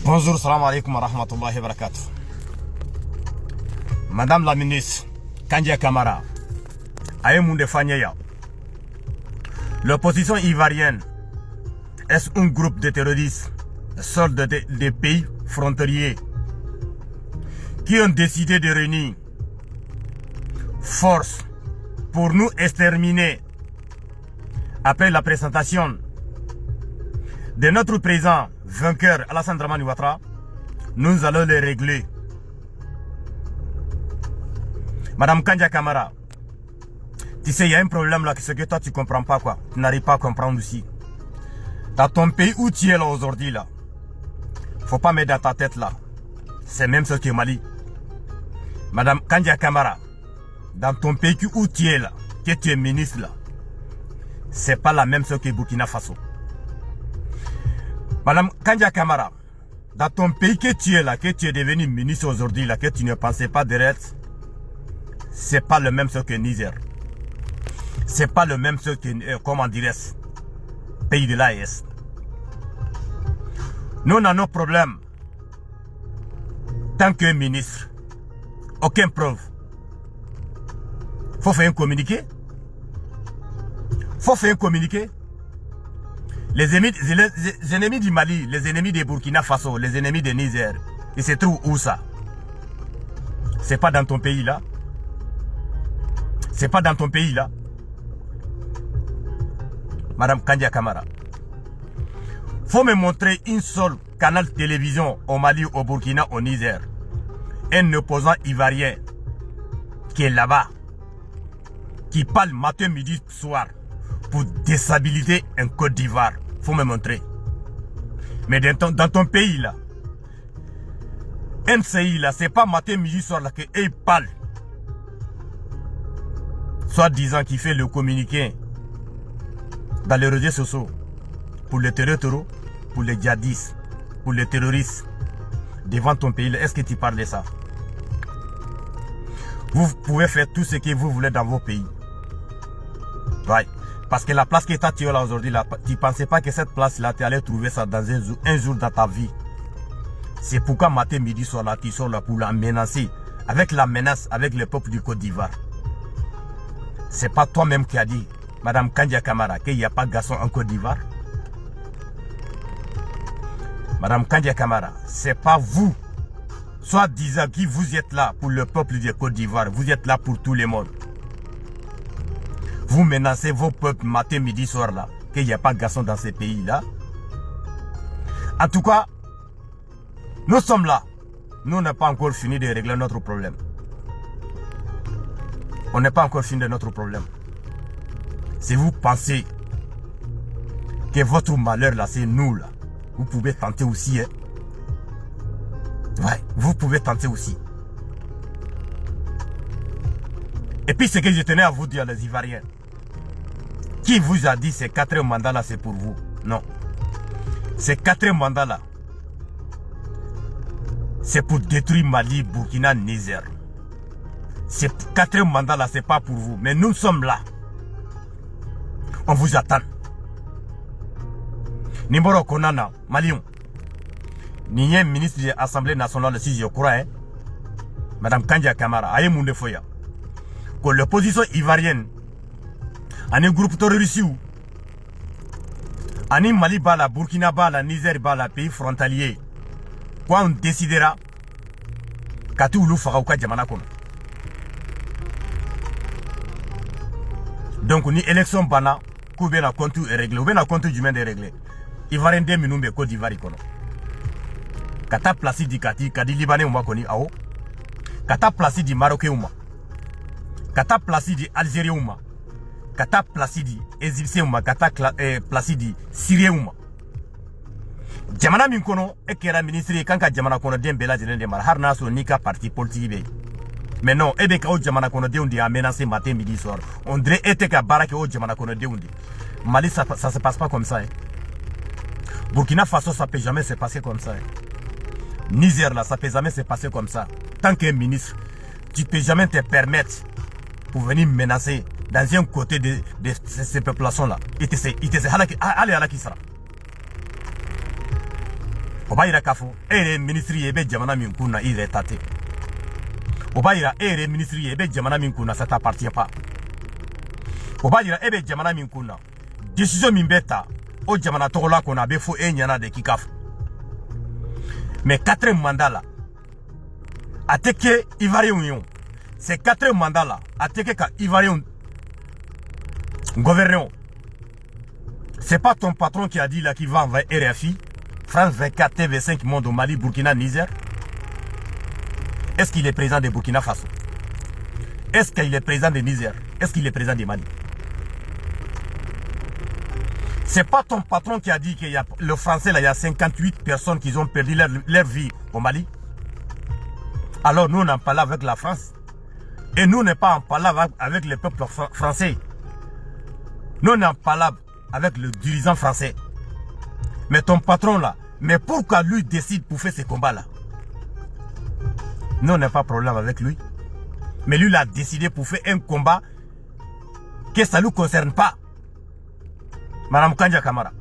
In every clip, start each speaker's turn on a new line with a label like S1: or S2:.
S1: Bonjour, salam alaikum wa rahmatullahi wa barakatuh. Madame la ministre, Kandia Camara, Ayemounde Fanyaya, l'opposition ivoirienne est un groupe de terroristes sortent des pays frontaliers qui ont décidé de réunir force pour nous exterminer. Après la présentation de notre président vainqueur Alassane Dramane Ouattara, nous allons les régler. Madame Kandia Camara, tu sais, il y a un problème là, ce que toi tu comprends pas quoi. Tu n'arrives pas à comprendre aussi. Dans ton pays où tu es là aujourd'hui là, faut pas mettre dans ta tête là. C'est même ce que Mali. Madame Kandia Camara, dans ton pays où tu es là, que tu es ministre là, c'est pas la même chose que Burkina Faso. Madame Kandia Camara, dans ton pays que tu es là, que tu es devenu ministre aujourd'hui là, que tu ne pensais pas d'être, c'est pas le même chose que Niger. C'est pas le même chose que, comment dirais-je, pays de l'AES. Nous on a nos problèmes. Tant que ministre, aucune preuve. Faut faire un communiqué. Faut faire un communiqué. Les ennemis du Mali, les ennemis de Burkina Faso, les ennemis de Niger, ils se trouvent où ça? C'est pas dans ton pays là. C'est pas dans ton pays là. Madame Kandia Camara, faut me montrer une seule canal télévision au Mali, au Burkina, au Niger. Un opposant ivoirien qui est là-bas, qui parle matin, midi, soir pour déstabiliser un Côte d'Ivoire. Faut me montrer. Mais dans ton pays là, NCI là, c'est pas matin, midi, soir là qu'ils parlent. Soit disant qu'il fait le communiqué dans les réseaux sociaux pour les terroristes, pour les djihadistes, pour les terroristes devant ton pays. Est-ce que tu parles de ça? Vous pouvez faire tout ce que vous voulez dans vos pays. Ouais. Parce que la place que tu as là aujourd'hui, tu ne pensais pas que cette place-là, tu allais trouver ça dans un jour dans ta vie. C'est pourquoi matin, midi, soir là, tu sors là pour la menacer. Avec la menace, avec le peuple du Côte d'Ivoire. C'est pas toi-même qui as dit, Madame Kandia Camara, qu'il n'y a pas de garçon en Côte d'Ivoire. Madame Kandia Camara, c'est pas vous. Soit disant que vous êtes là pour le peuple de Côte d'Ivoire. Vous êtes là pour tout le monde. Vous menacez vos peuples matin, midi, soir là, qu'il n'y a pas de garçon dans ces pays-là. En tout cas, nous sommes là. Nous n'avons pas encore fini de régler notre problème. On n'est pas encore fini de notre problème. Si vous pensez que votre malheur là, c'est nous là, vous pouvez tenter aussi. Hein? Ouais, vous pouvez tenter aussi. Et puis ce que je tenais à vous dire les Ivoiriens. Qui vous a dit ces 4 mandats là c'est pour vous? Non. Ces 4 mandats là, c'est pour détruire Mali, Burkina, Niger. Ces 4 mandats là c'est pas pour vous. Mais nous sommes là. On vous attend. Nimboro Konana, Malion. Ni un ministre de l'Assemblée nationale, si je crois, hein? Madame Kandia Camara, Ayemounde Foya. Que l'opposition ivoirienne, en un groupe terroriste, en Mali, Bala, Burkina, Bala, Niger, Bala, pays frontalier, quoi on décidera, Katou Lou Faraouka Djamanakono. Donc, ni élection bana, Koubé na compte est réglé, ou bien na compte du monde est réglé. Ivoirien de Minoumbe Côte d'Ivoire ikono. Kata place di Kati, Kadi Libanais ou Makoni, Ao. Kata place di Marocain ou Kata place di Algérien ou Kata place di Égyptien ou Kata place di Syrien ou Jamana Minkono, Ekera ministre, Kanka Jamana Kono Dembela Jenen de Marharna, son Nika parti politique. Mais non, Ebeka au Jamana Kono Deundi a menacé matin, midi, soir. On dirait Eteka Barake au Jamana Kono Deundi. Mali, ça se passe pas comme ça. Hein. Burkina Faso, ça peut jamais se passer comme ça. Hein. Niger, là, ça peut jamais se passer comme ça. Tant qu'un ministre, tu peux jamais te permettre pour venir menacer dans un côté de ces populations-là. Il te sait, allez à la qui sera. Obaira Kafo, ere ministry ebe jamana minkuna ire tate. Obaira ere ministry ebe jamana minkuna ça t'appartient pas. Obaira ebe jamana minkuna. Décision mimbeta o jamana tokola qu'on a befo e nyana de kikaf. Mais 4 mandats là. Ateke Ivoirien Union. Ces 4 mandats là, Ateke ka Ivoirien gouverneur. C'est pas ton patron qui a dit là qu'il va envoyer RFI, France 24, TV5 Monde au Mali, Burkina, Niger. Est-ce qu'il est président de Burkina Faso? Est-ce qu'il est président de Niger? Est-ce qu'il est président du Mali? C'est pas ton patron qui a dit qu'il y a le français là, il y a 58 personnes qui ont perdu leur vie au Mali. Alors nous on en parle avec la France. Et nous n'est pas en parle avec le peuple français. Nous on en parle avec le dirigeant français. Mais ton patron là, mais pourquoi lui décide pour faire ces combats là? Nous on n'a pas de problème avec lui. Mais lui il a décidé pour faire un combat que ça ne nous concerne pas. Madame Kandja Camara,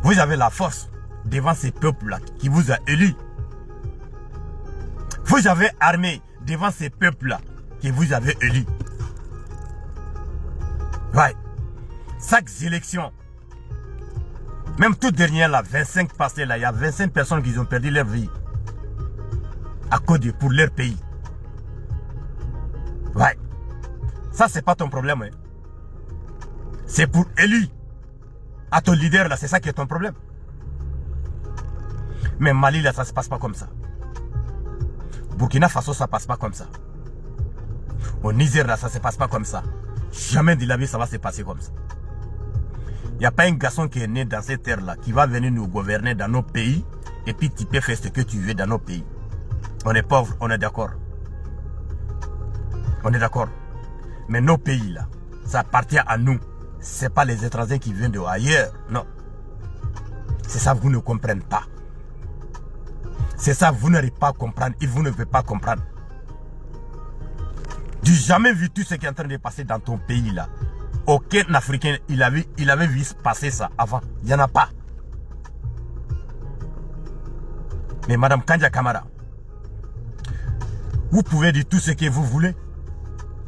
S1: vous avez la force devant ces peuples-là qui vous a élu. Vous avez armé devant ces peuples-là qui vous avez élu. Ouais. Chaque élection, même toute dernière là, 25 passées là, il y a 25 personnes qui ont perdu leur vie à cause de pour leur pays. Ouais. Ça c'est pas ton problème, hein. C'est pour élu à ton leader là, c'est ça qui est ton problème. Mais Mali là, ça se passe pas comme ça. Burkina Faso, ça passe pas comme ça. Au Niger là, ça se passe pas comme ça. Jamais de la vie, ça va se passer comme ça. Il n'y a pas un garçon qui est né dans cette terre là qui va venir nous gouverner dans nos pays et puis tu peux faire ce que tu veux dans nos pays. On est pauvres, on est d'accord. On est d'accord. Mais nos pays là, ça appartient à nous. C'est pas les étrangers qui viennent de ailleurs, non. C'est ça, vous ne comprenez pas. C'est ça, vous n'arrivez pas à comprendre et vous ne pouvez pas comprendre. Tu n'as jamais vu tout ce qui est en train de passer dans ton pays là. Aucun Africain, il avait vu passer ça avant. Il n'y en a pas. Mais Madame Kandja Camara, vous pouvez dire tout ce que vous voulez,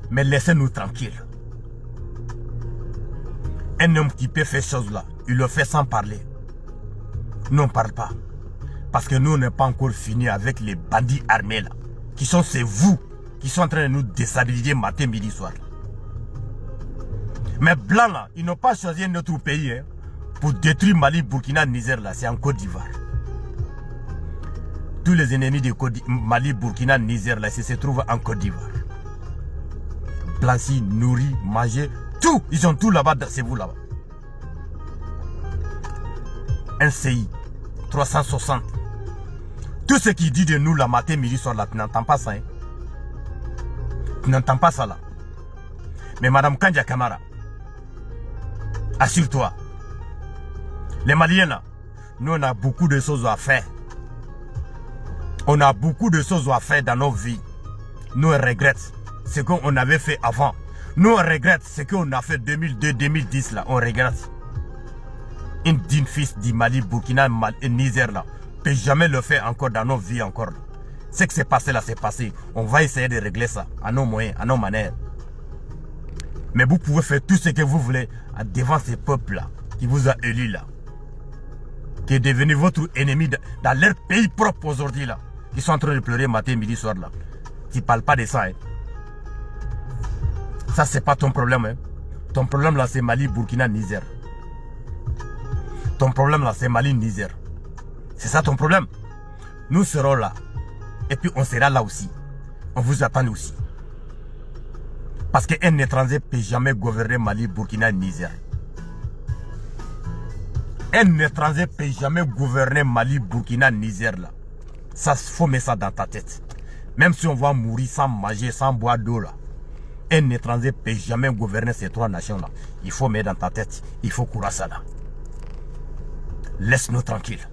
S1: mais laissez-nous tranquilles. Un homme qui peut faire ces choses-là, il le fait sans parler. Nous, on ne parle pas. Parce que nous, on n'est pas encore fini avec les bandits armés là. Qui sont c'est vous qui sont en train de nous déstabiliser matin, midi, soir. Mais blancs là, ils n'ont pas choisi notre pays hein, pour détruire Mali, Burkina, Niger là. C'est en Côte d'Ivoire. Tous les ennemis de Mali, Burkina, Niger là, se trouvent en Côte d'Ivoire. Blanchi, nourri, manger. Tout, ils ont tout là-bas, c'est vous là-bas. Un CI, 360. Tout ce qu'il dit de nous la matin, midi, soir là, tu n'entends pas ça. Hein? Tu n'entends pas ça là. Mais Madame Kandja Camara, assure-toi. Les Maliens là, nous on a beaucoup de choses à faire. On a beaucoup de choses à faire dans nos vies. Nous on regrette ce qu'on avait fait avant. Nous on regrette ce qu'on a fait 2002-2010 là. On regrette. Un digne fils du Mali, Burkina et Niger là peut jamais le faire encore dans nos vies encore. Ce qui s'est passé là, c'est passé. On va essayer de régler ça à nos moyens, à nos manières. Mais vous pouvez faire tout ce que vous voulez devant ces peuples là qui vous a élu là, qui est devenu votre ennemi dans leur pays propre aujourd'hui là, qui sont en train de pleurer matin, midi, soir là. Tu ne parles pas de ça. Hein. Ça, c'est pas ton problème. Hein. Ton problème là, c'est Mali, Burkina, Niger. Ton problème là, c'est Mali, Niger. C'est ça ton problème. Nous serons là. Et puis on sera là aussi. On vous attend aussi. Parce qu'un étranger ne peut jamais gouverner Mali, Burkina, Niger. Un étranger ne peut jamais gouverner Mali, Burkina, Niger là. Ça, faut mettre ça dans ta tête. Même si on va mourir sans manger, sans boire d'eau là. Un étranger ne peut jamais gouverner ces 3 nations là. Il faut mettre dans ta tête. Il faut courir ça là. Laisse-nous tranquilles.